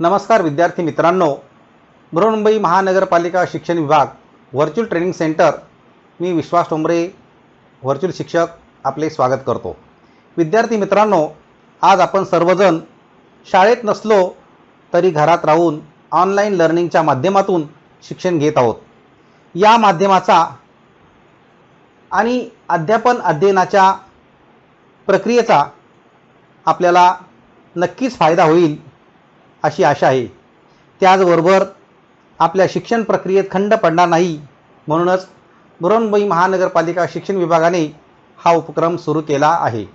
नमस्कार विद्यार्थी मित्रांनो, बृहन्मुंबई महानगरपालिका शिक्षण विभाग व्हर्च्युअल ट्रेनिंग सेंटर, मी विश्वास ठोंबरे व्हर्च्युअल शिक्षक आपले स्वागत करतो। विद्यार्थी मित्रांनो, आज आपण सर्वजण शाळेत नसलो तरी घरात राहून ऑनलाईन लर्निंगच्या माध्यमातून शिक्षण घेत आहोत। या माध्यमाचा आणि अध्यापन अध्ययनाच्या प्रक्रियेचा आपल्याला नक्कीच फायदा होईल अशी आशा आहे। त्याचबरोबर आपल्या शिक्षण प्रक्रियेत खंड पडणार नाही, म्हणूनच बृहन्मुंबई महानगरपालिका शिक्षण विभागाने हा उपक्रम सुरू केला आहे।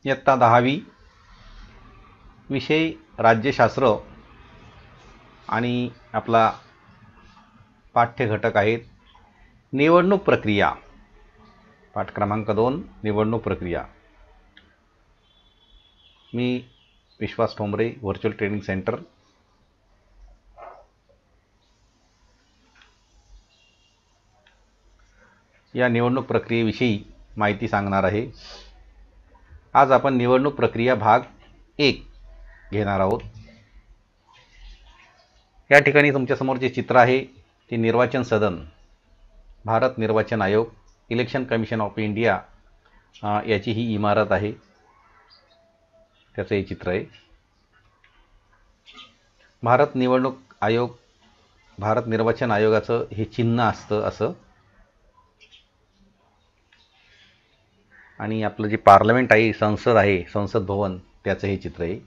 इयत्ता 10वी विषय राज्यशास्त्र आणि आपला पाठ्य घटक आहेत निवडणूक प्रक्रिया। पाठ क्रमांक 2 निवडणूक प्रक्रिया। मी विश्वास ठोंबरे व्हर्च्युअल ट्रेनिंग सेंटर। या निवडणूक प्रक्रियेविषयी माहिती सांगणार आहे। आज आपण निवडणूक प्रक्रिया भाग 1 घेणार आहोत। या ठिकाणी तुमच्यासमोर जे चित्र आहे ते निर्वाचन सदन, भारत निर्वाचन आयोग, इलेक्शन कमिशन ऑफ इंडिया याची ही इमारत आहे, त्याचं हे चित्र आहे। भारत निवडणूक आयोग, भारत निर्वाचन आयोगाचं हे चिन्ह असतं असं, आणि आपलं जे पार्लमेंट आहे, संसद आहे, संसद भवन, त्याचं हे चित्र आहे।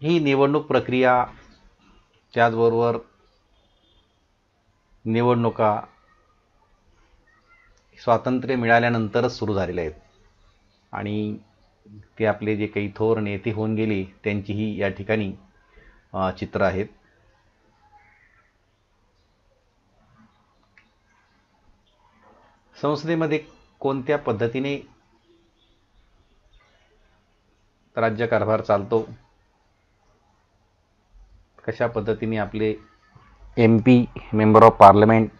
ही निवडणूक प्रक्रिया, त्याचबरोबर निवडणुका स्वातंत्र्य मिळाल्यानंतरच सुरू झालेल्या आहेत, आणि ते आपले जे काही थोर नेते होऊन गेले त्यांचीही या ठिकाणी चित्र आहेत। संसदेमध्ये कोणत्या पद्धतीने राज्यकारभार चालतो, कशा पद्धतीने आपले MP मेंबर ऑफ पार्लमेंट,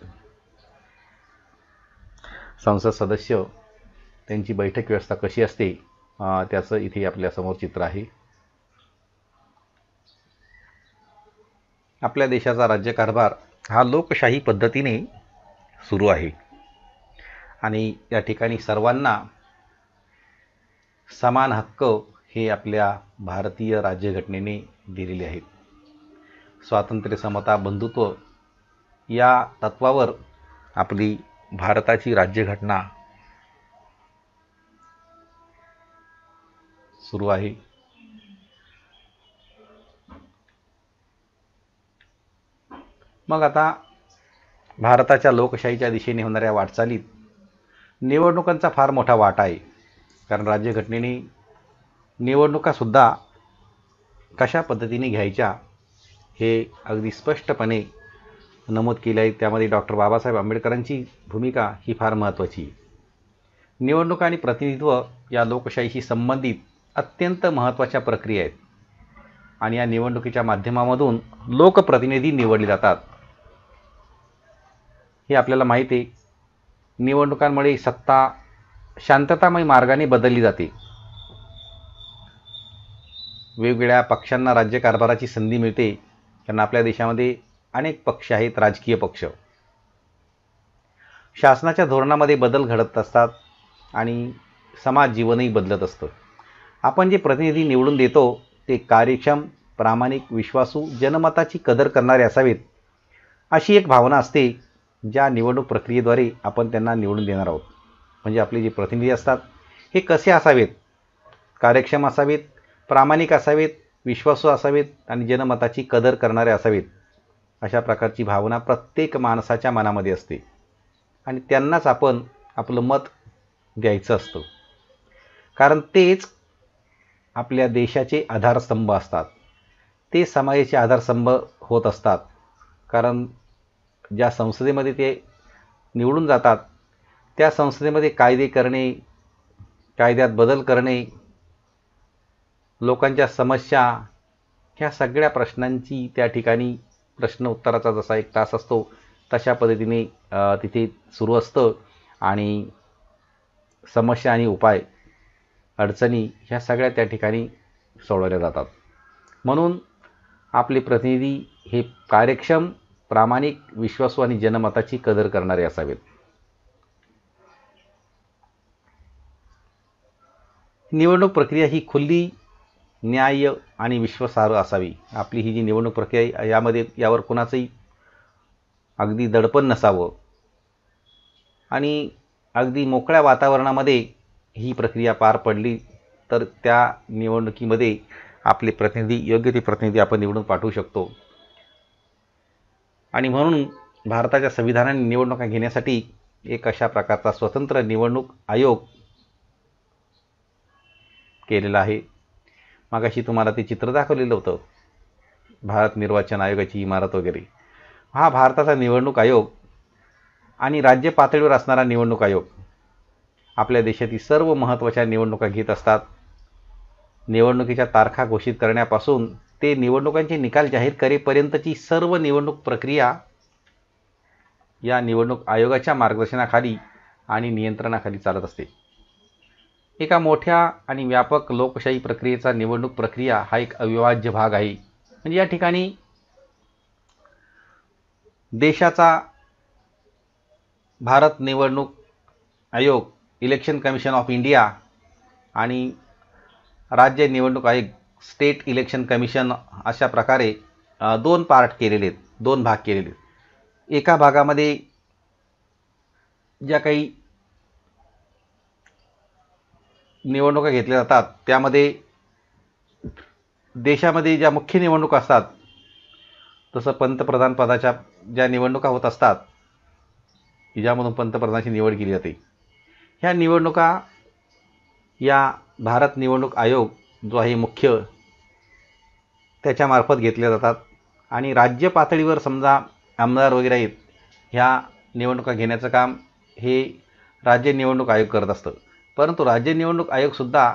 संसद सदस्य, त्यांची बैठक व्यवस्था कशी असते त्याचं इथे आपल्या समोर चित्र आहे। आपल्या देशाचा राज्यकारभार हा लोकशाही पद्धतीने सुरू आहे, आणि या ठिकाणी सर्वांना समान हक्क हे आपल्या भारतीय राज्यघटनेने दिलेले आहेत। स्वातंत्र्य, समता, बंधुत्व या तत्वावर आपली भारताची राज्यघटना सुरू आहे। मग आता भारताच्या लोकशाहीच्या दिशेने होणाऱ्या वाटचालीत निवडणुकांचा फार मोठा वाटा आहे, कारण राज्यघटनेने निवडणुकासुद्धा कशा पद्धतीने घ्यायच्या हे अगदी स्पष्टपणे नमूद केले आहे। त्यामध्ये डॉक्टर बाबासाहेब आंबेडकरांची भूमिका ही फार महत्त्वाची आहे। निवडणुका आणि प्रतिनिधित्व या लोकशाहीशी संबंधित अत्यंत महत्त्वाच्या प्रक्रिया आहेत, आणि या निवडणुकीच्या माध्यमामधून लोकप्रतिनिधी निवडले जातात। हे आपल्याला माहिती आहे। निवडणुकांमुळे सत्ता शांततामय मार्गाने बदलली जाते, वेगवेगळ्या पक्षांना राज्यकारभाराची संधी मिळते, कारण आपल्या देशामध्ये अनेक पक्ष आहेत, राजकीय पक्ष। शासनाच्या धोरणामध्ये बदल घडत असतात आणि समाज जीवनही बदलत असतं। आपण जे प्रतिनिधी निवडून देतो ते कार्यक्षम, प्रामाणिक, विश्वासू, जनमताची कदर करणारे असावेत, अशी एक भावना असते ज्या निवडणूक प्रक्रियेद्वारे आपण त्यांना निवडून देणार आहोत। म्हणजे आपले जे प्रतिनिधी असतात हे कसे असावेत, कार्यक्षम असावेत, प्रामाणिक असावेत, विश्वासू असावेत आणि जनमताची कदर करणारे असावेत, अशा प्रकारची भावना प्रत्येक माणसाच्या मनामध्ये असते, आणि त्यांनाच आपण आपलं मत द्यायचं असतं, कारण तेच आपल्या देशाचे आधारस्तंभ असतात. ते समाजाचे आधारस्तंभ होत असतात. कारण ज्या संसदेमध्ये ते निवडून जातात त्या संसदेमध्ये कायदे करणे, कायद्यात बदल करणे, लोकांच्या समस्या, ह्या सगळ्या प्रश्नांची त्या ठिकाणी प्रश्न उत्तराचा जसा एक तास असतो तशा पद्धतीने तिथे सुरू असतं आणि समस्या आणि उपाय, अडचणी ह्या सगळ्या त्या ठिकाणी सोडवल्या जातात. म्हणून आपले प्रतिनिधी हे कार्यक्षम, प्रामाणिक, विश्वासू आणि जनमताची कदर करणारे असावेत. निवडणूक प्रक्रिया ही खुली, न्याय्य आणि विश्वासार्ह असावी. आपली ही जी निवडणूक प्रक्रिया आहे यावर कोणाचंही अगदी दडपण नसावं आणि अगदी मोकळ्या वातावरणामध्ये ही प्रक्रिया पार पडली तर त्या निवडणुकीमध्ये आपले प्रतिनिधी, योग्य ते प्रतिनिधी आपण निवडून पाठवू शकतो. आणि म्हणून भारताच्या संविधानाने निवडणुका घेण्यासाठी एक अशा प्रकारचा स्वतंत्र निवडणूक आयोग केलेला आहे. मागाशी तुम्हाला ते चित्र दाखवलेलं होतं, भारत निर्वाचन आयोगाची इमारत वगैरे. हा भारताचा निवडणूक आयोग आणि राज्य पातळीवर असणारा निवडणूक आयोग आपल्या देशातील सर्व महत्त्वाच्या निवडणुका घेत असतात. निवडणुकीच्या तारखा घोषित करण्यापासून ते निवडणुकांचे निकाल जाहीर करेपर्यंतची सर्व निवडणूक प्रक्रिया या निवडणूक आयोगाच्या मार्गदर्शनाखाली आणि नियंत्रणाखाली चालत असते. एका मोठ्या आणि व्यापक लोकशाही प्रक्रियेचा निवडणूक प्रक्रिया हा एक अविभाज्य भाग आहे. म्हणजे या ठिकाणी देशाचा भारत निवडणूक आयोग, इलेक्शन कमिशन ऑफ इंडिया आणि राज्य निवडणूक आयोग, स्टेट इलेक्शन कमिशन, अशा प्रकारे दोन पार्ट केलेले आहेत, दोन भाग केलेले आहेत. एका भागामध्ये ज्या काही निवडणुका घेतल्या जातात त्यामध्ये देशामध्ये ज्या मुख्य निवडणुका असतात, तसं पंतप्रधान पदाच्या ज्या निवडणुका होत असतात ज्यामधून पंतप्रधानाची निवड केली जाते, ह्या निवडणुका या भारत निवडणूक आयोग जो आहे मुख्य त्याच्यामार्फत घेतल्या जातात. आणि राज्य पातळीवर समजा आमदार वगैरे आहेत, ह्या निवडणुका घेण्याचं काम हे राज्य निवडणूक आयोग करत असतं. परंतु राज्य निवडणूक आयोगसुद्धा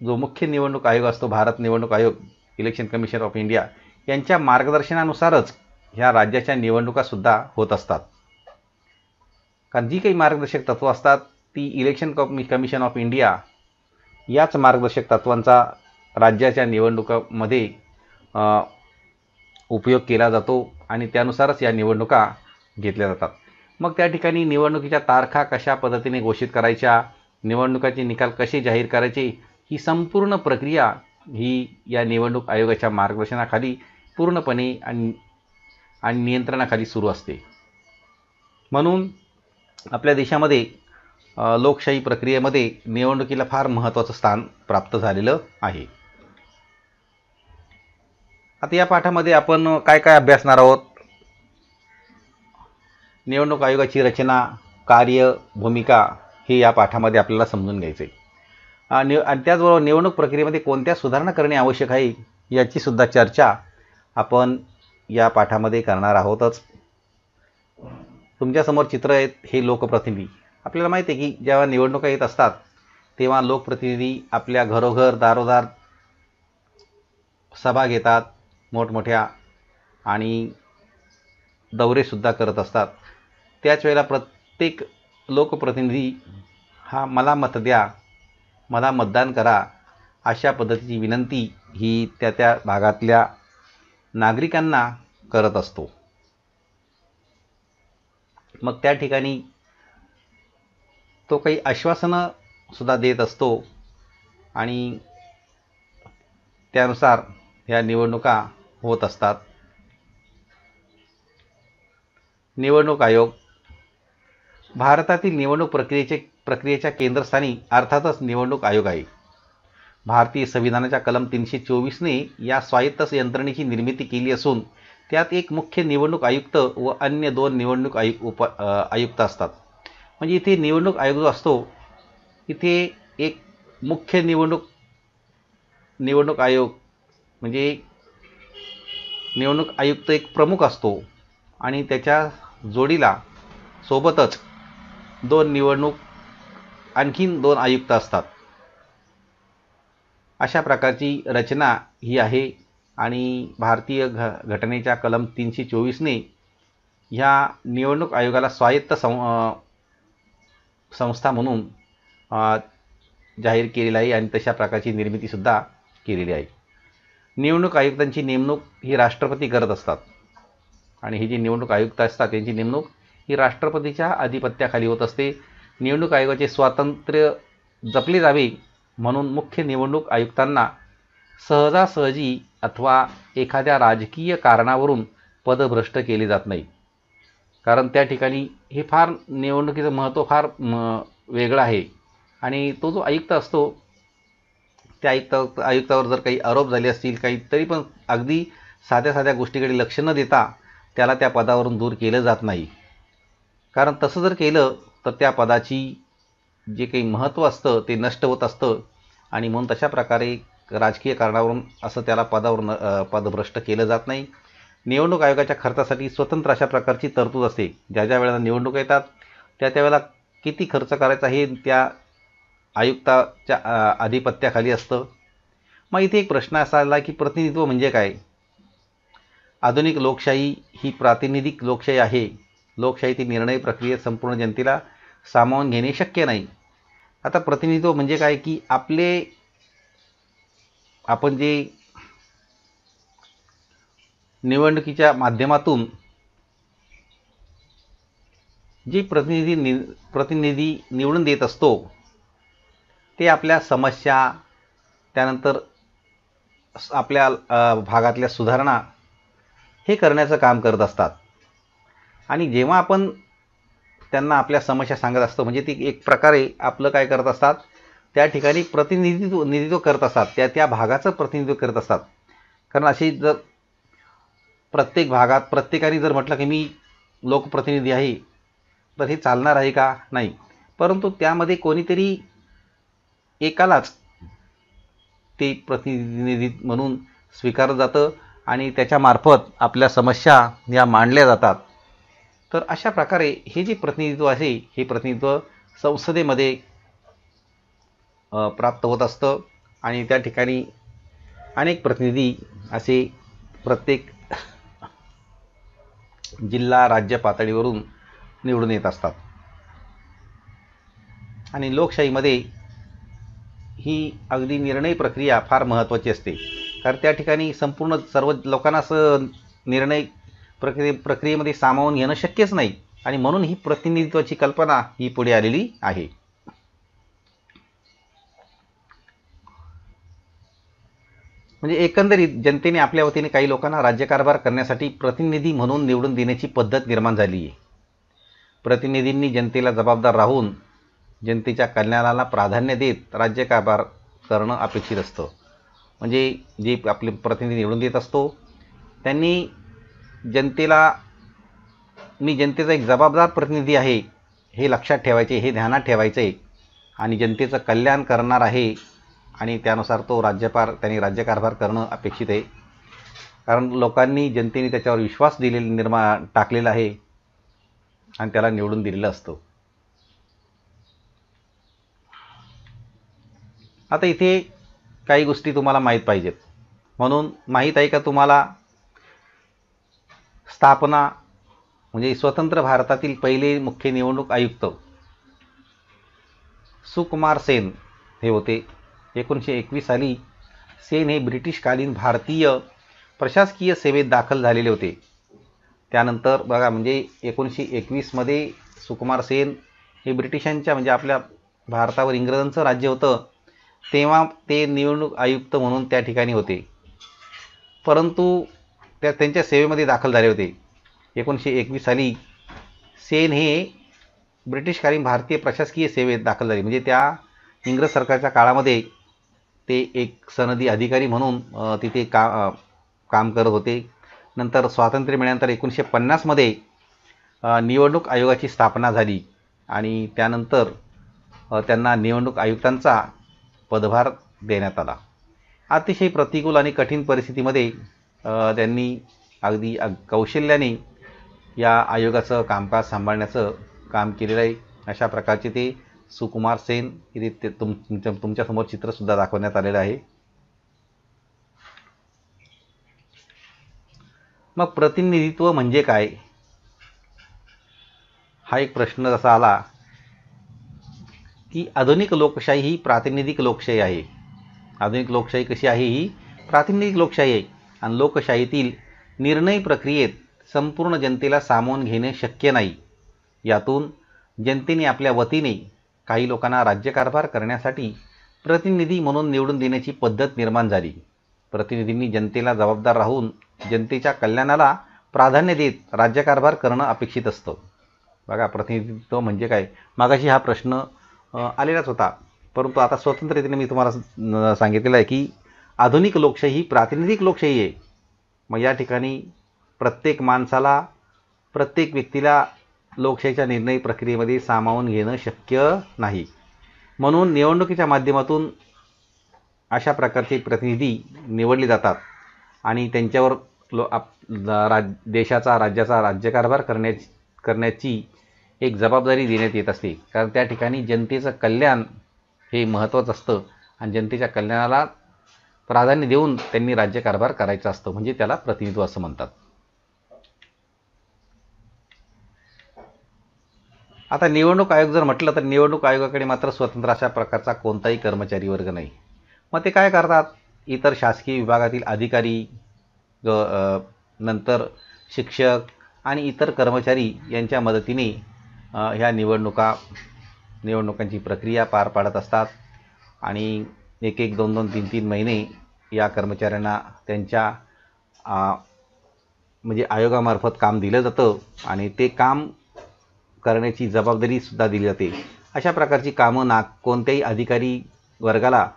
जो मुख्य निवडणूक आयोग असतो, भारत निवडणूक आयोग, इलेक्शन कमिशन ऑफ इंडिया, यांच्या मार्गदर्शनानुसारच ह्या राज्याच्या निवडणुकासुद्धा होत असतात. कारण जी काही मार्गदर्शक तत्त्व असतात ती इलेक्शन कमिशन ऑफ इंडिया याच मार्गदर्शक तत्त्वांचा राज्याच्या निवडणुकामध्ये उपयोग केला जातो आणि त्यानुसारच या निवडणुका घेतल्या जातात. मग त्या ठिकाणी निवडणुकीच्या तारखा कशा पद्धतीने घोषित करायच्या, निवडणुकाचे निकाल कसे जाहीर करायचे, ही संपूर्ण प्रक्रिया ही या निवडणूक आयोगाच्या मार्गदर्शनाखाली पूर्णपणे आणि नियंत्रणाखाली सुरू असते. म्हणून आपल्या देशामध्ये लोकशाही प्रक्रियेमध्ये निवडणुकीला फार महत्त्वाचं स्थान प्राप्त झालेलं आहे. आता या पाठामध्ये आपण काय काय अभ्यासणार आहोत? निवडणूक आयोगाची रचना, कार्य, भूमिका हे या पाठामध्ये आपल्याला समजून घ्यायचे. आणि त्याचबरोबर निवडणूक प्रक्रियेमध्ये कोणत्या सुधारणा करणे आवश्यक आहे याची सुद्धा चर्चा आपण या पाठामध्ये करणार आहोतच. तुमच्यासमोर चित्र आहेत, हे लोकप्रतिनिधी. आपल्याला माहिती आहे की जेव्हा निवडणुका येत असतात तेव्हा लोकप्रतिनिधी आपल्या घरोघर, दारोदार सभा घेतात मोठमोठ्या आणि दौरेसुद्धा करत असतात. त्याच वेळेला प्रत्येक लोकप्रतिनिधी हा मला मत द्या, मला मतदान करा, अशा पद्धतीची विनंती ही त्या भागातल्या नागरिकांना करत असतो. मग त्या ठिकाणी तो काही आश्वासनं सुद्धा देत असतो आणि त्यानुसार ह्या निवडणुका होत असतात. निवडणूक आयोग भारतातील निवडणूक प्रक्रियेच्या केंद्रस्थानी अर्थातच निवडणूक आयोग आहे. भारतीय संविधानाच्या कलम 324ने या स्वायत्त यंत्रणेची निर्मिती केली असून त्यात एक मुख्य निवडणूक आयुक्त व अन्य 2 निवडणूक आयुक्त असतात. म्हणजे इथे निवडणूक आयोग जो असतो इथे एक मुख्य निवडणूक निवडणूक आयोग म्हणजे निवडणूक आयुक्त एक प्रमुख असतो आणि त्याच्या जोडीला सोबतच आणखीन दोन आयुक्त असतात. अशा प्रकारची रचना ही आहे आणि भारतीय घटनेच्या कलम 324ने ह्या निवडणूक आयोगाला स्वायत्त संस्था म्हणून जाहीर केलेला आहे आणि तशा प्रकारची निर्मितीसुद्धा केलेली आहे. निवडणूक आयुक्तांची नेमणूक ही राष्ट्रपती करत असतात आणि ही जी निवडणूक आयुक्त असतात त्यांची नेमणूक ही राष्ट्रपतीच्या अधिपत्याखाली होत असते. निवडणूक आयोगाचे स्वातंत्र्य जपले जावे म्हणून मुख्य निवडणूक आयुक्तांना सहजासहजी अथवा एखाद्या राजकीय कारणावरून पदभ्रष्ट केले जात नाही. कारण त्या ठिकाणी हे फार निवडणुकीचं महत्त्व फार वेगळं आहे आणि तो जो आयुक्त असतो त्या आयुक्तावर जर काही आरोप झाले असतील काही तरी पण अगदी साध्या साध्या गोष्टीकडे लक्ष न देता त्याला त्या पदावरून दूर केलं जात नाही. कारण तसं जर केलं तर त्या पदाची जे काही महत्त्व असतं ते नष्ट होत असतं आणि म्हणून तशा प्रकारे राजकीय कारणावरून असं त्याला पदावरून पदभ्रष्ट केलं जात नाही. निवडणूक आयोगाच्या खर्चासाठी स्वतंत्र अशा प्रकारची तरतूद असते. ज्या ज्या वेळेला निवडणूक येतात त्या त्यावेळेला किती खर्च करायचा हे त्या आयुक्ताच्या आधिपत्याखाली असतं. मग इथे एक प्रश्न असा आला की प्रतिनिधित्व म्हणजे काय? आधुनिक लोकशाही ही प्रातिनिधिक लोकशाही आहे. लोकशाहीतील निर्णय प्रक्रियेत संपूर्ण जनतेला सामावून घेणे शक्य नाही. आता प्रतिनिधित्व म्हणजे काय की आपण जे निवडणुकीच्या माध्यमातून जे प्रतिनिधी निवडून देत असतो ते आपल्या समस्या त्यानंतर आपल्या भागातल्या सुधारणा हे करण्याचं काम करत असतात. आणि जेव्हा आपण त्यांना आपल्या समस्या सांगत असतो म्हणजे ती एक प्रकारे आपलं काय करत असतात त्या ठिकाणी प्रतिनिधित्व करत असतात. त्या भागाचं प्रतिनिधित्व करत असतात. कारण अशी जर प्रत्येक भागात प्रत्येकाने जर म्हटलं की मी लोकप्रतिनिधी आहे तर हे चालणार आहे का? नाही. परंतु त्यामध्ये कोणीतरी एकालाच ते प्रतिनिधी म्हणून स्वीकारलं जातं आणि त्याच्यामार्फत आपल्या समस्या या मांडल्या जातात. तर अशा प्रकारे हे जे प्रतिनिधित्व आहे हे प्रतिनिधित्व संसदेमध्ये प्राप्त होत असतं आणि त्या ठिकाणी अनेक प्रतिनिधी असे प्रत्येक जिल्हा राज्य पातळीवरून निवडून येत असतात. आणि लोकशाहीमध्ये ही अगदी निर्णय प्रक्रिया फार महत्त्वाची असते. कारण त्या ठिकाणी संपूर्ण सर्व लोकांनाच निर्णय प्रक्रियेमध्ये सामावून घेणं शक्यच नाही आणि म्हणून ही प्रतिनिधित्वाची कल्पना ही पुढे आलेली आहे. म्हणजे एकंदरीत जनतेने आपल्या वतीने काही लोकांना राज्यकारभार करण्यासाठी प्रतिनिधी म्हणून निवडून देण्याची पद्धत निर्माण झाली आहे. प्रतिनिधींनी जनतेला जबाबदार राहून जनतेच्या कल्याणाला प्राधान्य देत राज्यकारभार करणं अपेक्षित असतं. म्हणजे जे आपले प्रतिनिधी निवडून देत असतो त्यांनी जनतेला मी जनतेचा एक जबाबदार प्रतिनिधी आहे हे लक्षात ठेवायचे, हे ध्यानात ठेवायचे आणि जनतेचं कल्याण करणार आहे आणि त्यानुसार तो त्यांनी राज्यकारभार करणं अपेक्षित आहे. कारण लोकांनी जनतेने त्याच्यावर विश्वास टाकलेला आहे आणि त्याला निवडून दिलेलं असतं. आता इथे काही गोष्टी तुम्हाला माहीत पाहिजेत. म्हणून माहीत आहे का तुम्हाला स्थापना म्हणजे स्वतंत्र भारतातील पहिले मुख्य निवडणूक आयुक्त सुकुमार सेन हे होते. 1921 साली सेन हे ब्रिटिशकालीन भारतीय प्रशासकीय सेवेत दाखल झालेले होते. त्यानंतर बघा म्हणजे 1921 मध्ये सुकुमार सेन हे ब्रिटिशांच्या म्हणजे आपल्या भारतावर इंग्रजांचं राज्य होतं तेव्हा ते निवडणूक आयुक्त म्हणून त्या ठिकाणी होते. परंतु त्यांच्या सेवेमध्ये दाखल झाले होते. 1921 साली सेन हे ब्रिटिशकालीन भारतीय प्रशासकीय सेवेत दाखल झाले. म्हणजे त्या इंग्रज सरकारच्या काळामध्ये ते एक सनदी अधिकारी म्हणून तिथे काम करत होते. नंतर स्वातंत्र्य मिळाल्यानंतर 1950 मध्ये निवडणूक आयोगाची स्थापना झाली आणि त्यानंतर त्यांना निवडणूक आयुक्तांचा पदभार देण्यात आला. अतिशय प्रतिकूल आणि कठीण परिस्थितीमध्ये त्यांनी अगदी कौशल्याने या आयोगाचं कामकाज सांभाळण्याचं काम केलेलं आहे. अशा प्रकारचे ते सुकुमार सेन इथे तुमच्यासमोर चित्रसुद्धा दाखवण्यात आलेलं आहे. मग प्रतिनिधित्व म्हणजे काय, हा एक प्रश्न जसा आला की आधुनिक लोकशाही ही प्रातिनिधिक लोकशाही आहे. आधुनिक लोकशाही कशी आहे, ही प्रातिनिधिक लोकशाही आहे. आणि लोकशाहीतील निर्णय प्रक्रियेत संपूर्ण जनतेला सामावून घेणे शक्य नाही. यातून जनतेने आपल्या वतीने काही लोकांना राज्यकारभार करण्यासाठी प्रतिनिधी म्हणून निवडून देण्याची पद्धत निर्माण झाली. प्रतिनिधींनी जनतेला जबाबदार राहून जनतेच्या कल्याणाला प्राधान्य देत राज्यकारभार करणं अपेक्षित असतं. बघा, प्रतिनिधित्व म्हणजे काय, मागाशी हा प्रश्न आलेलाच होता, परंतु आता स्वतंत्रतेने मी तुम्हाला सांगितलेलं आहे की आधुनिक लोकशाही ही प्रातिनिधिक लोकशाही आहे. मग या ठिकाणी प्रत्येक माणसाला, प्रत्येक व्यक्तीला लोकशाहीच्या निर्णय प्रक्रियेमध्ये सामावून घेणं शक्य नाही. म्हणून निवडणुकीच्या माध्यमातून अशा प्रकारचे प्रतिनिधी निवडले जातात आणि त्यांच्यावर देशाचा, राज्याचा राज्यकारभार करण्याची एक जबाबदारी देण्यात येत असते. कारण त्या ठिकाणी जनतेचं कल्याण हे महत्त्वाचं असतं आणि जनतेच्या कल्याणाला प्राधान्य देऊन त्यांनी राज्यकारभार करायचा असतो, म्हणजे त्याला प्रतिनिधित्व असं म्हणतात. आता निवडणूक आयोग जर म्हटलं तर निवडणूक आयोगाकडे मात्र स्वतंत्र अशा प्रकारचा कोणताही कर्मचारी वर्ग नाही. मग ते काय करतात, इतर शासकीय विभागातील अधिकारी, नंतर शिक्षक आणि इतर कर्मचारी यांच्या मदतीने ह्या निवडणुकांची प्रक्रिया पार पाडत असतात. आणि 1-1, 2-2, 3-3 महिने या कर्मचाऱ्यांना त्यांच्या म्हणजे आयोगामार्फत काम दिलं जातं आणि ते काम करण्याची जबाबदारीसुद्धा दिली जाते. अशा प्रकारची कामं कोणत्याही अधिकारी वर्गाला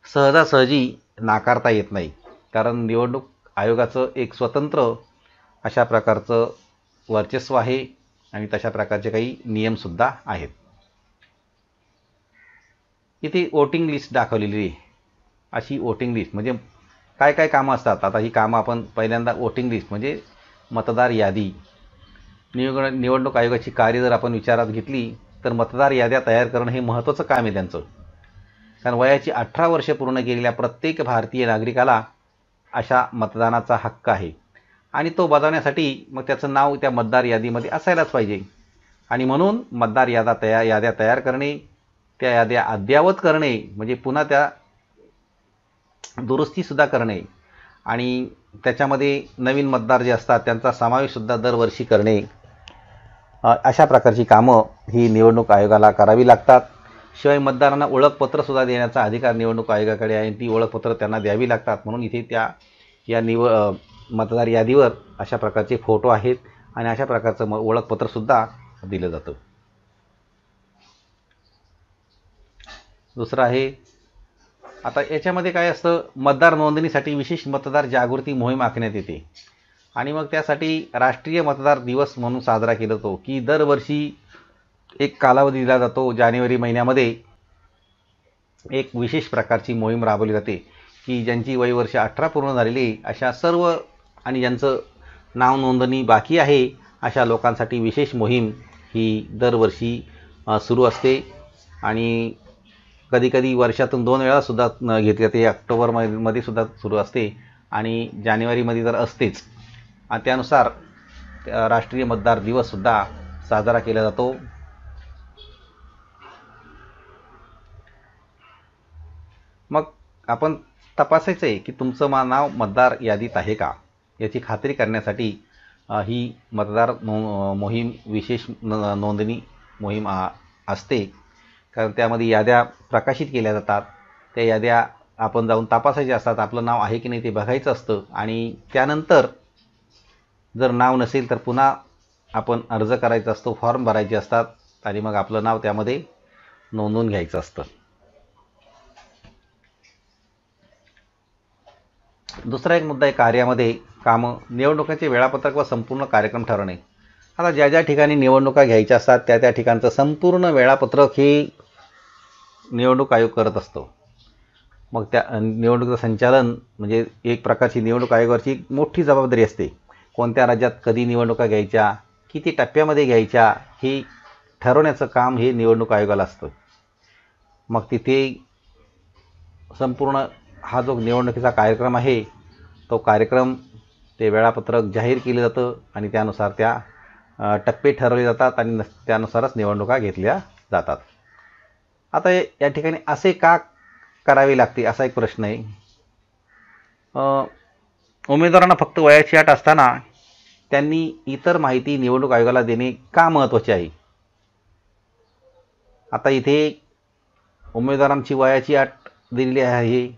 सहजासहजी नाकारता येत नाही, कारण निवडणूक आयोगाचं एक स्वतंत्र अशा प्रकारचं वर्चस्व आहे आणि तशा प्रकारचे काही नियमसुद्धा आहेत. इथे वोटिंग लिस्ट दाखवलेली आहे. अशी वोटिंग लिस्ट म्हणजे काय काय कामं असतात. आता ही कामं आपण पहिल्यांदा वोटिंग लिस्ट म्हणजे मतदार यादी. निवडणूक आयोगाची कार्य जर आपण विचारात घेतली तर मतदार याद्या तयार करणं हे महत्त्वाचं काम आहे त्यांचं. कारण वयाची 18 वर्षे पूर्ण केलेल्या प्रत्येक भारतीय नागरिकाला अशा मतदानाचा हक्क आहे आणि तो बजावण्यासाठी मग त्याचं नाव त्या मतदार यादीमध्ये असायलाच पाहिजे. आणि म्हणून मतदार याद्या तयार करणे, त्या याद्या अद्ययावत करणे म्हणजे पुन्हा त्या दुरुस्तीसुद्धा करणे आणि त्याच्यामध्ये नवीन मतदार जे असतात त्यांचा समावेशसुद्धा दरवर्षी करणे, अशा प्रकारची कामं ही निवडणूक आयोगाला करावी लागतात. शिवाय मतदारांना ओळखपत्रसुद्धा देण्याचा अधिकार निवडणूक आयोगाकडे आहे. ती ओळखपत्र त्यांना द्यावी लागतात. म्हणून इथे या मतदार यादीवर अशा प्रकारचे फोटो आहेत आणि अशा प्रकारचं ओळखपत्रसुद्धा दिलं जातं. दुसरं आहे, आता याच्यामध्ये काय असतं, मतदार नोंदणीसाठी विशेष मतदार जागृती मोहीम आखण्यात येते आणि मग त्यासाठी राष्ट्रीय मतदार दिवस म्हणून साजरा केला जातो की दरवर्षी एक कालावधी दिला जातो. जानेवारी महिन्यामध्ये एक विशेष प्रकारची मोहीम राबवली जाते की ज्यांची वयवर्ष 18 पूर्ण झालेली अशा सर्व आणि ज्यांचं नाव नोंदणी बाकी आहे अशा लोकांसाठी विशेष मोहीम ही दरवर्षी सुरू असते. आणि कधीकधी वर्षातून 2 वेळासुद्धा घेतली जाते. ऑक्टोबरमध्ये सुद्धा सुरू असते आणि जानेवारीमध्ये तर असतेच. आणि त्यानुसार राष्ट्रीय मतदार दिवससुद्धा साजरा केला जातो. मग आपण तपासायचं आहे की तुमचं नाव मतदार यादीत आहे का, याची खात्री करण्यासाठी ही मतदार मोहीम, विशेष नोंदणी मोहीम असते. कारण त्यामध्ये याद्या प्रकाशित केल्या जातात. त्या याद्या आपण जाऊन तपासायच्या असतात. आपलं नाव आहे की नाही ते बघायचं असतं आणि त्यानंतर जर नाव नसेल तर पुन्हा आपण अर्ज करायचा असतो, फॉर्म भरायचे असतात आणि मग आपलं नाव त्यामध्ये नोंदवून घ्यायचं असतं. दुसरा एक मुद्दा आहे कार्यामध्ये कामं, निवडणुकांचे वेळापत्रक व संपूर्ण कार्यक्रम ठरवणे. आता ज्या ज्या ठिकाणी निवडणुका घ्यायच्या असतात त्या त्या ठिकाणचं संपूर्ण वेळापत्रक हे निवडणूक आयोग करत असतो. मग त्या निवडणुकीचं संचालन म्हणजे एक प्रकारची निवडणूक आयोगाची मोठी जबाबदारी असते. कोणत्या राज्यात कधी निवडणुका घ्यायच्या, किती टप्प्यामध्ये घ्यायच्या, हे ठरवण्याचं काम हे निवडणूक आयोगाला असतं. मग तिथे संपूर्ण हा जो निवडणुकीचा कार्यक्रम आहे तो कार्यक्रम, ते वेळापत्रक जाहीर केलं जातं आणि त्यानुसार त्या टप्पे ठरवले जातात आणि त्यानुसारच निवडणुका घेतल्या जातात. आता या ठिकाणी असे का करावे लागते असा एक प्रश्न आहे. उमेदवारांना फक्त वयाची अट असताना त्यांनी इतर माहिती निवडणूक आयोगाला देणे का महत्त्वाचे आहे? आता इथे उमेदवारांची वयाची अट दिलेली आहे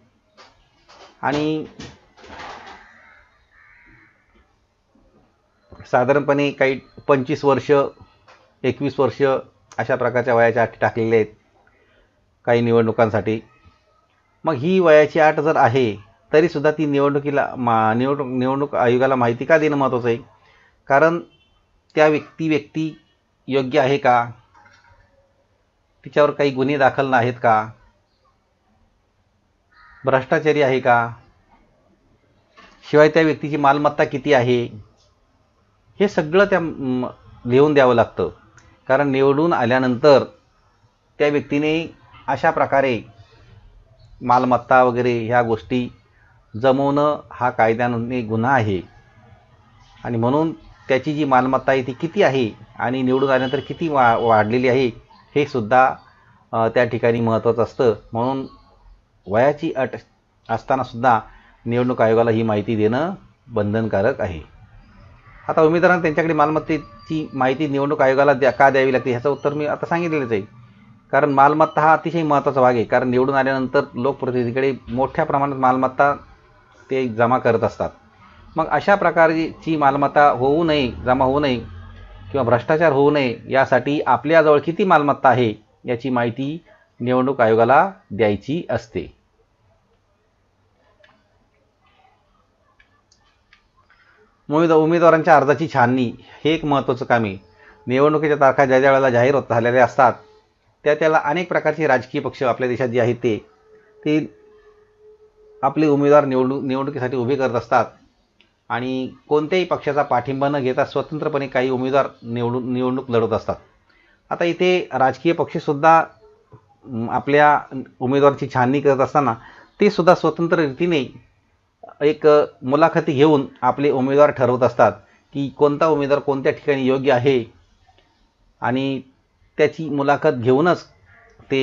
आणि साधारणपणे काही 25 वर्ष 21 वर्ष अशा प्रकारच्या वयाच्या अटी टाकलेल्या आहेत काही निवडणुकांसाठी. मग ही वयाची अट जर आहे तरीसुद्धा ती निवडणूक आयोगाला माहिती का देणं महत्त्वाचं आहे? कारण त्या व्यक्ती योग्य आहे का, तिच्यावर काही गुन्हे दाखल आहेत का, भ्रष्टाचारी आहे का, शिवाय त्या व्यक्तीची मालमत्ता किती आहे, हे सगळं त्या लिहून द्यावं लागतं. कारण निवडून आल्यानंतर त्या व्यक्तीने अशा प्रकारे मालमत्ता वगैरे ह्या गोष्टी जमवणं हा कायद्याने गुन्हा आहे आणि म्हणून त्याची जी मालमत्ता आहे ती किती आहे आणि निवडून आल्यानंतर किती वाढलेली आहे हे सुद्धा त्या ठिकाणी महत्त्वाचं असतं. म्हणून वयाची अट असतानासुद्धा निवडणूक आयोगाला ही माहिती देणं बंधनकारक आहे. आता उमेदवारांना त्यांच्याकडे मालमत्तेची माहिती निवडणूक आयोगाला का द्यावी लागते ह्याचं उत्तर मी आता सांगितलेलंच आहे. कारण मालमत्ता हा अतिशय महत्त्वाचा भाग आहे. कारण निवडून आल्यानंतर लोकप्रतिनिधीकडे मोठ्या प्रमाणात मालमत्ता ते जमा करत असतात. मग अशा प्रकारची मालमत्ता जमा होऊ नये किंवा भ्रष्टाचार होऊ नये यासाठी आपल्याजवळ किती मालमत्ता आहे याची माहिती निवडणूक आयोगाला द्यायची असते. उमेदवारांच्या अर्जाची छाननी हे एक महत्त्वाचं काम आहे. निवडणुकीच्या तारखा ज्या वेळेला जाहीर झालेल्या असतात त्याला अनेक प्रकारचे राजकीय पक्ष आपल्या देशात जे आहेत ते आपले उमेदवार निवडणुकीसाठी उभे करत असतात आणि कोणत्याही पक्षाचा पाठिंबा न घेता स्वतंत्रपणे काही उमेदवार निवडणूक लढवत असतात. आता इथे राजकीय पक्षसुद्धा आपल्या उमेदवाराची छाननी करत असताना ते सुद्धा स्वतंत्र रीतीने एक मुलाखती घेऊन आपले उमेदवार ठरवत असतात की कोणता उमेदवार कोणत्या ठिकाणी योग्य आहे आणि त्याची मुलाखत घेऊनच ते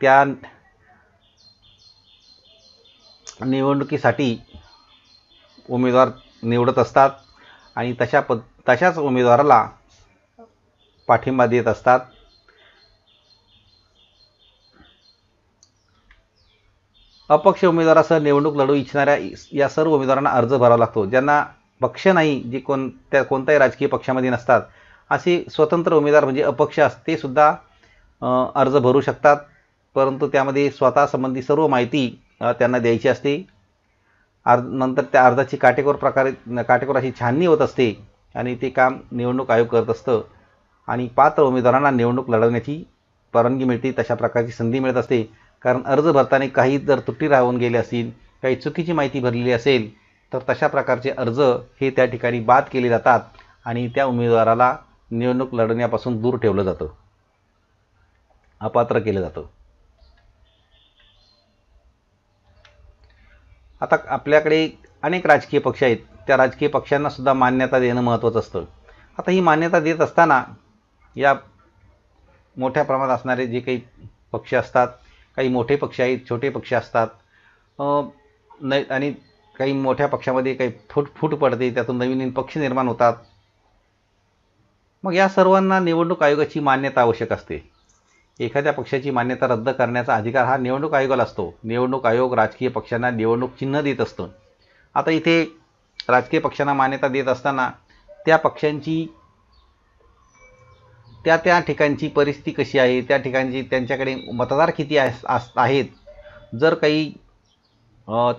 त्या निवडणुकीसाठी उमेदवार निवडत असतात आणि तशाच उमेदवाराला पाठिंबा देत असतात. अपक्ष उमेदवारासह निवडणूक लढवू इच्छिणाऱ्या या सर्व उमेदवारांना अर्ज भरावा लागतो. ज्यांना पक्ष नाही, जे कोणत्याही राजकीय पक्षामध्ये नसतात असे स्वतंत्र उमेदवार म्हणजे अपक्ष ते सुद्धा अर्ज भरू शकतात. परंतु त्यामध्ये स्वतःसंबंधी सर्व माहिती त्यांना द्यायची असते. नंतर त्या अर्जाची काटेकोर अशी छाननी होत असते आणि ते काम निवडणूक आयोग करत असतं आणि पात्र उमेदवारांना निवडणूक लढवण्याची परवानगी मिळते, तशा प्रकारची संधी मिळत असते. कारण अर्ज भरताना काही जर त्रुटी राहून गेल्या असतील, काही चुकीची माहिती भरलेली असेल तर तशा प्रकारचे अर्ज हे त्या ठिकाणी बाद केले जातात आणि त्या उमेदवाराला निवडणूक लढवण्यापासून दूर ठेवलं जातं, अपात्र केलं जातं. आता आपल्याकडे अनेक राजकीय पक्ष आहेत, त्या राजकीय पक्षांना सुद्धा मान्यता देणं महत्त्वाचं असतं. आता ही मान्यता देत असताना या मोठ्या प्रमाणात असणारे जे काही पक्ष असतात, काही मोठे पक्ष आहेत, छोटे पक्ष असतात आणि काही मोठ्या पक्षामध्ये काही फूट पडते, त्यातून नवीन पक्ष निर्माण होतात. मग या सर्वांना निवडणूक आयोगाची मान्यता आवश्यक असते. एखाद्या पक्षाची मान्यता रद्द करण्याचा अधिकार हा निवडणूक आयोगाला असतो. निवडणूक आयोग राजकीय पक्षांना निवडणूक चिन्ह देत असतं. आता इथे राजकीय पक्षांना मान्यता देत असताना त्या पक्षांची त्या ठिकाणची परिस्थिती कशी आहे, त्या ठिकाणची त्यांच्याकडे मतदार किती आहेत, जर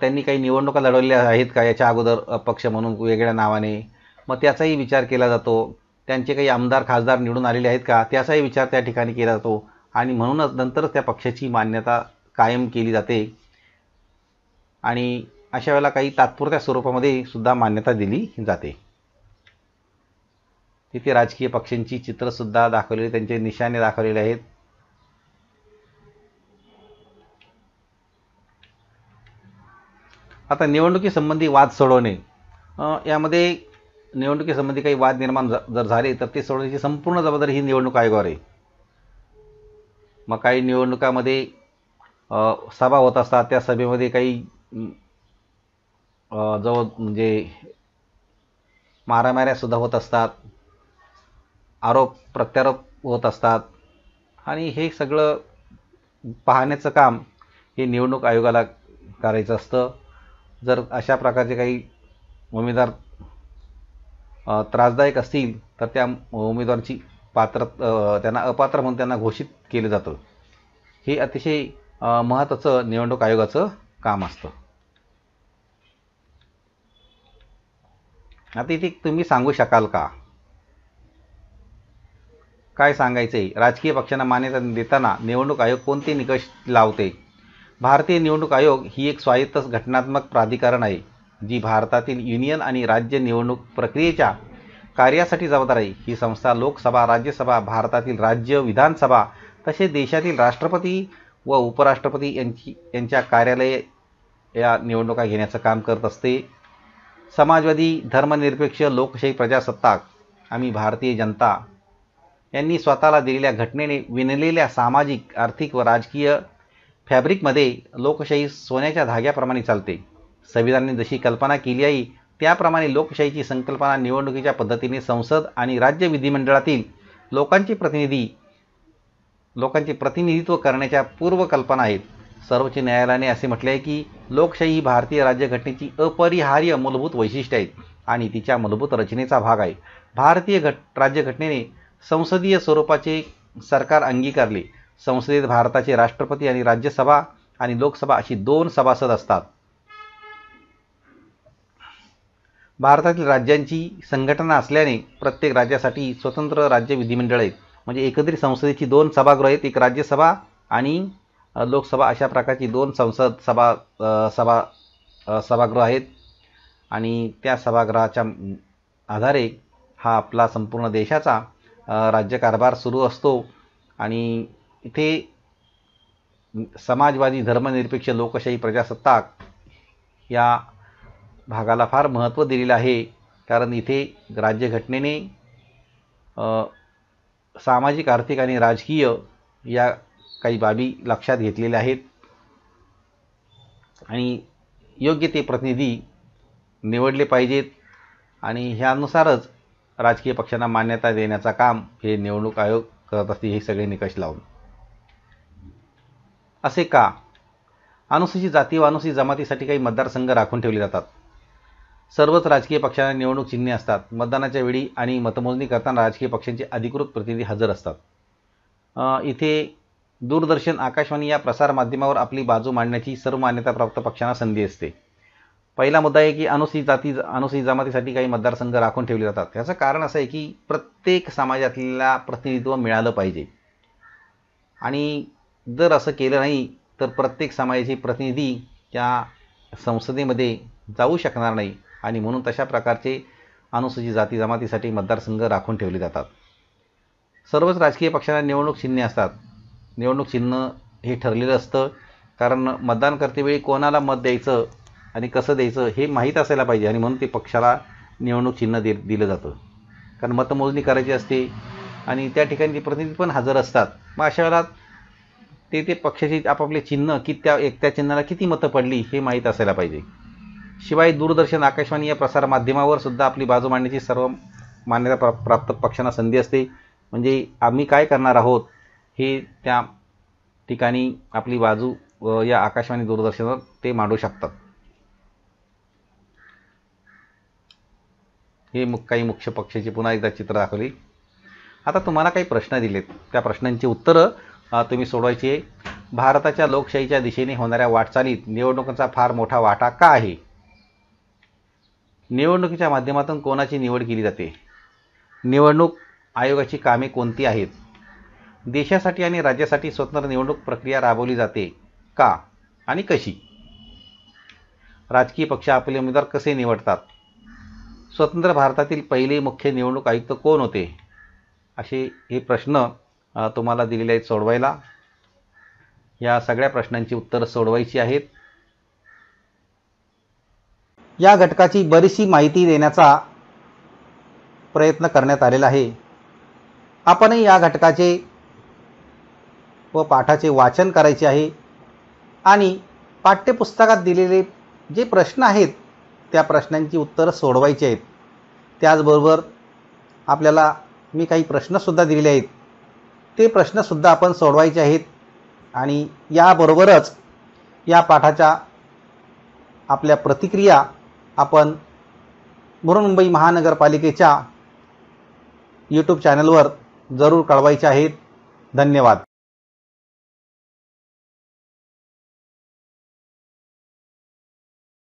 त्यांनी काही निवडणुका लढवलेल्या आहेत का याच्या अगोदर पक्ष म्हणून वेगळ्या नावाने, मग त्याचाही विचार केला जातो. त्यांचे काही आमदार खासदार निवडून आलेले आहेत का त्याचाही विचार त्या ठिकाणी केला जातो आणि म्हणूनच नंतरच त्या पक्षाची मान्यता कायम केली जाते. आणि अशा वेळेला काही तात्पुरत्या स्वरूपामध्ये सुद्धा मान्यता दिली जाते. तिथे राजकीय पक्षांची चित्रसुद्धा दाखवलेली, त्यांचे निशाणे दाखवलेले आहेत. आता निवडणुकीसंबंधी वाद सोडवणे, यामध्ये निवडणुकीसंबंधी काही वाद निर्माण जर झाले तर ते सोडवण्याची संपूर्ण जबाबदारी ही निवडणूक आयोगावर आहे. मग काही निवडणुकामध्ये सभा होत असतात, त्या सभेमध्ये काही जवळ म्हणजे मारामाऱ्यासुद्धा होत असतात, आरोप प्रत्यारोप होत असतात आणि हे सगळं पाहण्याचं काम हे निवडणूक आयोगाला करायचं असतं. जर अशा प्रकारचे काही उमेदवार त्रासदायक असतील तर त्या उमेदवाराची त्यांना अपात्र म्हणून त्यांना घोषित केलं जातं. हे अतिशय महत्त्वाचं निवडणूक आयोगाचं काम असतं. आता इथे तुम्ही सांगू शकाल का, काय सांगायचं आहे? राजकीय पक्षांना मान्यता देताना निवडणूक आयोग कोणते निकष लावते? भारतीय निवडणूक आयोग ही एक स्वायत्त घटनात्मक प्राधिकरण आहे, जी भारतातील युनियन आणि राज्य निवडणूक प्रक्रियेच्या कार्यासाठी जबाबदार आहे. ही संस्था लोकसभा, राज्यसभा, भारतातील राज्य विधानसभा तसेच देशातील राष्ट्रपती व उपराष्ट्रपती यांच्या कार्यालये या निवडणुका घेण्याचं काम करत असते. समाजवादी, धर्मनिरपेक्ष, लोकशाही प्रजासत्ताक आम्ही भारतीय जनता यांनी स्वतःला दिलेल्या घटनेने विणलेल्या सामाजिक, आर्थिक व राजकीय फॅब्रिकमध्ये लोकशाही सोन्याच्या धाग्याप्रमाणे चालते. संविधानाने जशी कल्पना केली आहे त्याप्रमाणे लोकशाहीची संकल्पना निवडणुकीच्या पद्धतीने संसद आणि राज्य विधिमंडळातील लोकांचे प्रतिनिधित्व करण्याच्या पूर्वकल्पना आहेत. सर्वोच्च न्यायालयाने असे म्हटले आहे की लोकशाही ही भारतीय राज्यघटनेची अपरिहार्य मूलभूत वैशिष्ट्ये आहेत आणि तिच्या मूलभूत रचनेचा भाग आहे. भारतीय राज्यघटनेने संसदीय स्वरूपाचे सरकार अंगीकारले. संसदेत भारताचे राष्ट्रपती आणि राज्यसभा आणि लोकसभा अशी 2 सभासद असतात. भारतातील राज्यांची संघटना असल्याने प्रत्येक राज्यासाठी स्वतंत्र राज्य विधिमंडळ आहेत. म्हणजे एकत्रित संसदेची 2 सभागृह आहेत, एक राज्यसभा आणि लोकसभा अशा प्रकारची 2 सभागृह आहेत आणि त्या सभागृहाच्या आधारे हा आपला संपूर्ण देशाचा राज्यकारभार सुरू असतो. आणि इथे समाजवादी, धर्मनिरपेक्ष, लोकशाही प्रजासत्ताक या भागाला फार महत्त्व दिलेलं आहे, कारण इथे राज्यघटनेने सामाजिक, आर्थिक आणि राजकीय या काही बाबी लक्षात घेतलेल्या आहेत आणि योग्य ते प्रतिनिधी निवडले पाहिजेत आणि ह्यानुसारच राजकीय पक्षांना मान्यता देण्याचं काम हे निवडणूक आयोग करत असते, हे सगळे निकष लावून. असे का? अनुसूचित जाती व अनुसूचित जमातीसाठी काही मतदारसंघ राखून ठेवले जातात. सर्वच राजकीय पक्षांना निवडणूक चिन्हे असतात. मतदानाच्या वेळी आणि मतमोजणी करताना राजकीय पक्षांचे अधिकृत प्रतिनिधी हजर असतात. इथे दूरदर्शन, आकाशवाणी या प्रसार माध्यमावर आपली बाजू मांडण्याची सर्व मान्यताप्राप्त पक्षांना संधी असते. पहिला मुद्दा आहे की अनुसूचित जमातीसाठी काही मतदारसंघ राखून ठेवले जातात. याचं कारण असं आहे की प्रत्येक समाजातल्या प्रतिनिधित्व मिळालं पाहिजे आणि जर असं केलं नाही तर प्रत्येक समाजाचे प्रतिनिधी त्या संसदेमध्ये जाऊ शकणार नाही आणि म्हणून तशा प्रकारचे अनुसूचित जाती जमातीसाठी मतदारसंघ राखून ठेवले जातात. सर्वच राजकीय पक्षांना निवडणूक चिन्हे असतात. निवडणूक चिन्ह हे ठरलेलं असतं, कारण मतदान करतेवेळी कोणाला मत द्यायचं आणि कसं द्यायचं हे माहीत असायला पाहिजे आणि म्हणून ते पक्षाला निवडणूक चिन्ह दिलं जातं. कारण मतमोजणी करायची असते आणि त्या ठिकाणी प्रतिनिधी पण हजर असतात. मग अशा वेळेला ते पक्षाची आपापले चिन्ह की त्या चिन्हाला किती मतं पडली हे माहीत असायला पाहिजे. शिवाय दूरदर्शन, आकाशवाणी या प्रसार माध्यमावर सुद्धा आपली बाजू मांडण्याची सर्व मान्यता प्राप्त पक्षांना संधी असते. म्हणजे आम्ही काय करणार आहोत हे त्या ठिकाणी आपली बाजू या आकाशवाणी, दूरदर्शनवर ते मांडू शकतात. हे काही मुख्य पक्षाची पुन्हा एकदा चित्र दाखवली. आता तुम्हाला काही प्रश्न दिलेत, त्या प्रश्नांची उत्तरं तुम्ही सोडवायची आहे. भारताच्या लोकशाहीच्या दिशेने होणाऱ्या वाटचालीत निवडणुकांचा फार मोठा वाटा का आहे? निवडणुकीच्या माध्यमातून कोणाची निवड केली जाते? निवडणूक आयोगाची कामे कोणती आहेत? देशासाठी आणि राज्यासाठी स्वतंत्र निवडणूक प्रक्रिया राबवली जाते का आणि कशी? राजकीय पक्ष आपले उमेदवार कसे निवडतात, स्वतंत्र भारतातील पहिले मुख्य निवडणूक आयुक्त कोण होते, असे हे प्रश्न तुम्हाला दिलेले आहेत सोडवायला. या सगळ्या प्रश्नांची उत्तरं सोडवायची आहेत. या घटकाची बरीचशी माहिती देण्याचा प्रयत्न करण्यात आलेला आहे. आपणही या घटकाचे व पाठाचे वाचन करायचे आहे आणि पाठ्यपुस्तकात दिलेले जे प्रश्न आहेत त्या प्रश्नांची उत्तरं सोडवायची आहेत. त्याचबरोबर आपल्याला मी काही प्रश्नसुद्धा दिलेले आहेत, ते प्रश्नसुद्धा आपण सोडवायचे आहेत. आणि याबरोबरच या पाठाच्या आपल्या प्रतिक्रिया आपण बृहन्मुंबई महानगरपालिकेच्या यूट्यूब चॅनलवर जरूर कळवायच्या आहेत. धन्यवाद.